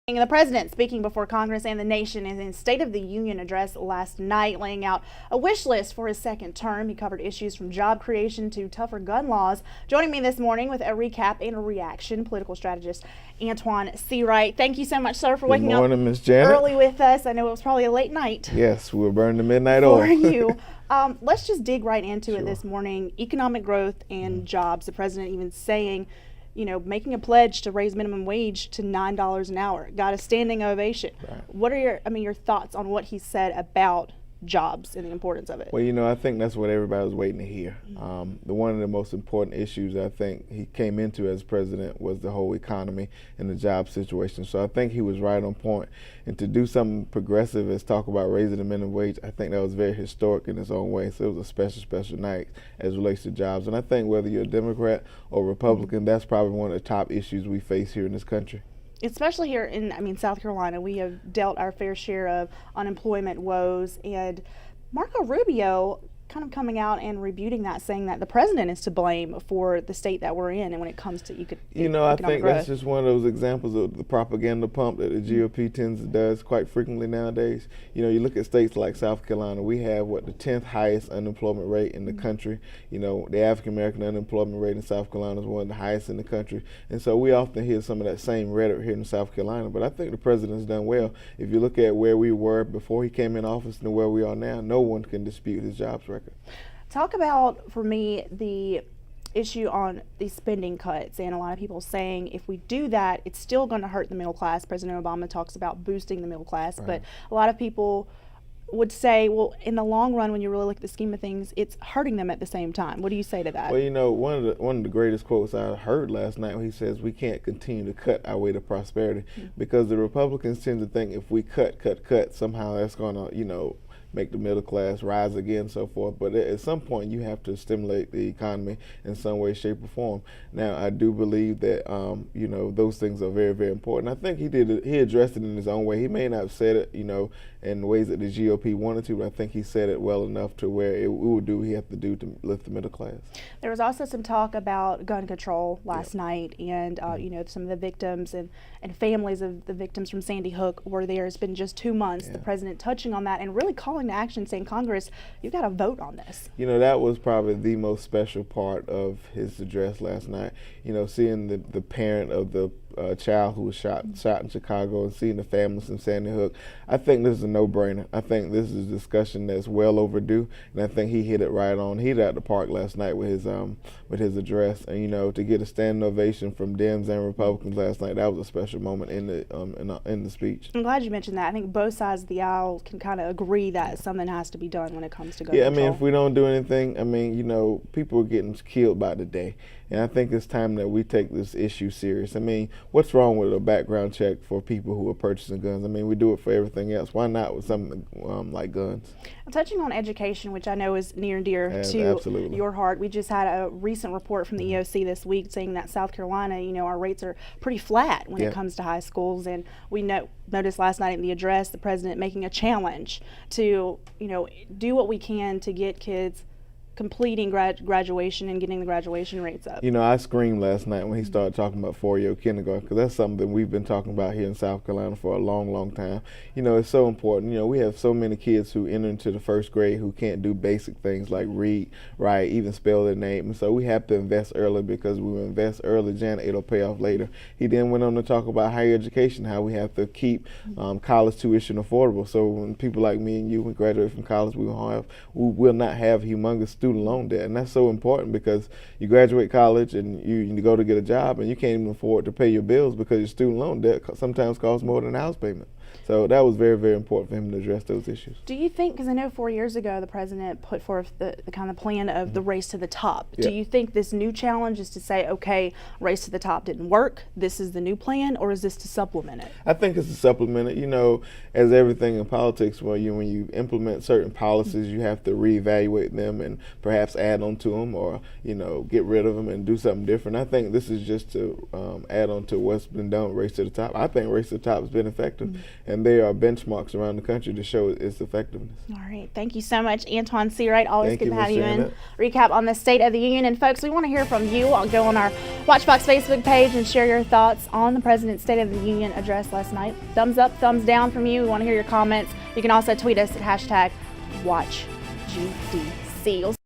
The president speaking before Congress and the nation in his State of the Union address last night, laying out a wish list for his second term. He covered issues from job creation to tougher gun laws. Joining me this morning with a recap and a reaction, political strategist Antjuan Seawright. Thank you so much, sir, for waking up Ms. Janet. early with us. I know it was probably a late night. Yes, we were burning the midnight for oil. you. Let's just dig right into Sure. it this morning. Economic growth and jobs. The president even saying, making a pledge to raise minimum wage to $9 an hour. Got a standing ovation. Right. What are your thoughts on what he said about jobs and the importance of it? Well, I think that's what everybody was waiting to hear. One of the most important issues I think he came into as president was the whole economy and the job situation. So I think he was right on point. And to do something progressive as talk about raising the minimum wage, I think that was very historic in its own way. So it was a special night as it relates to jobs. And I think whether you're a Democrat or Republican, that's probably one of the top issues we face here in this country. Especially here in South Carolina, we have dealt our fair share of unemployment woes, and Marco Rubio kind of coming out and rebuting that, saying that the president is to blame for the state that we're in, and when it comes to I think growth. That's just one of those examples of the propaganda pump that the GOP does quite frequently nowadays. You look at states like South Carolina, we have the 10th highest unemployment rate in the country. The African American unemployment rate in South Carolina is one of the highest in the country, and so we often hear some of that same rhetoric here in South Carolina. But I think the president's done well. If you look at where we were before he came in office and where we are now, no one can dispute his jobs record. Talk about, for me, the issue on these spending cuts, and a lot of people saying if we do that, it's still going to hurt the middle class. President Obama talks about boosting the middle class, right. But a lot of people would say, well, in the long run, when you really look at the scheme of things, it's hurting them at the same time. What do you say to that? Well, one of the greatest quotes I heard last night when he says we can't continue to cut our way to prosperity, because the Republicans tend to think if we cut, somehow that's going to, make the middle class rise again and so forth. But at some point you have to stimulate the economy in some way, shape, or form. Now, I do believe that, those things are very, very important. I think he addressed it in his own way. He may not have said it, in ways that the GOP wanted to, but I think he said it well enough to where it would do what he had to do to lift the middle class. There was also some talk about gun control last night, and some of the victims and families of the victims from Sandy Hook were there. It's been just 2 months. The president touching on that and really calling to action, saying, Congress, you've got to vote on this. That was probably the most special part of his address last night. Seeing the parent of the child who was shot in Chicago and seeing the families in Sandy Hook. I think this is a no-brainer. I think this is a discussion that's well overdue, and I think he hit it right on. He hit it at the park last night with his address, and to get a standing ovation from Dems and Republicans last night, that was a special moment in the speech. I'm glad you mentioned that. I think both sides of the aisle can kind of agree that something has to be done when it comes to gun control. If we don't do anything, people are getting killed by the day. And I think it's time that we take this issue serious. What's wrong with a background check for people who are purchasing guns? We do it for everything else. Why not with something like guns? Touching on education, which I know is near and dear to absolutely. your heart, we just had a recent report from the EOC this week saying that South Carolina, our rates are pretty flat when it comes to high schools. And we noticed last night in the address the president making a challenge to, do what we can to get kids completing graduation and getting the graduation rates up. I screamed last night when he started talking about four-year kindergarten, because that's something we've been talking about here in South Carolina for a long, long time. It's so important. We have so many kids who enter into the first grade who can't do basic things like read, write, even spell their name. And so we have to invest early, because we invest early, Janet, it'll pay off later. He then went on to talk about higher education, how we have to keep college tuition affordable. So when people like me and you, we graduate from college, we will not have humongous student loan debt, and that's so important, because you graduate college and you go to get a job and you can't even afford to pay your bills because your student loan debt sometimes costs more than a house payment. So that was very, very important for him to address those issues. Do you think, because I know 4 years ago the president put forth the kind of plan of the race to the top, do you think this new challenge is to say, okay, race to the top didn't work, this is the new plan, or is this to supplement it? I think it's to supplement it. As everything in politics, when you implement certain policies, you have to reevaluate them and perhaps add on to them, or get rid of them and do something different. I think this is just to add on to what's been done with Race to the Top. I think Race to the Top has been effective. and there are benchmarks around the country to show its effectiveness. All right. Thank you so much, Antjuan Seawright. Always Thank good you, to Ms. have you in. Janet. Recap on the State of the Union. And folks, we want to hear from you. I'll go on our Watchbox Facebook page and share your thoughts on the President's State of the Union address last night. Thumbs up, thumbs down from you. We want to hear your comments. You can also tweet us at #WatchGDC.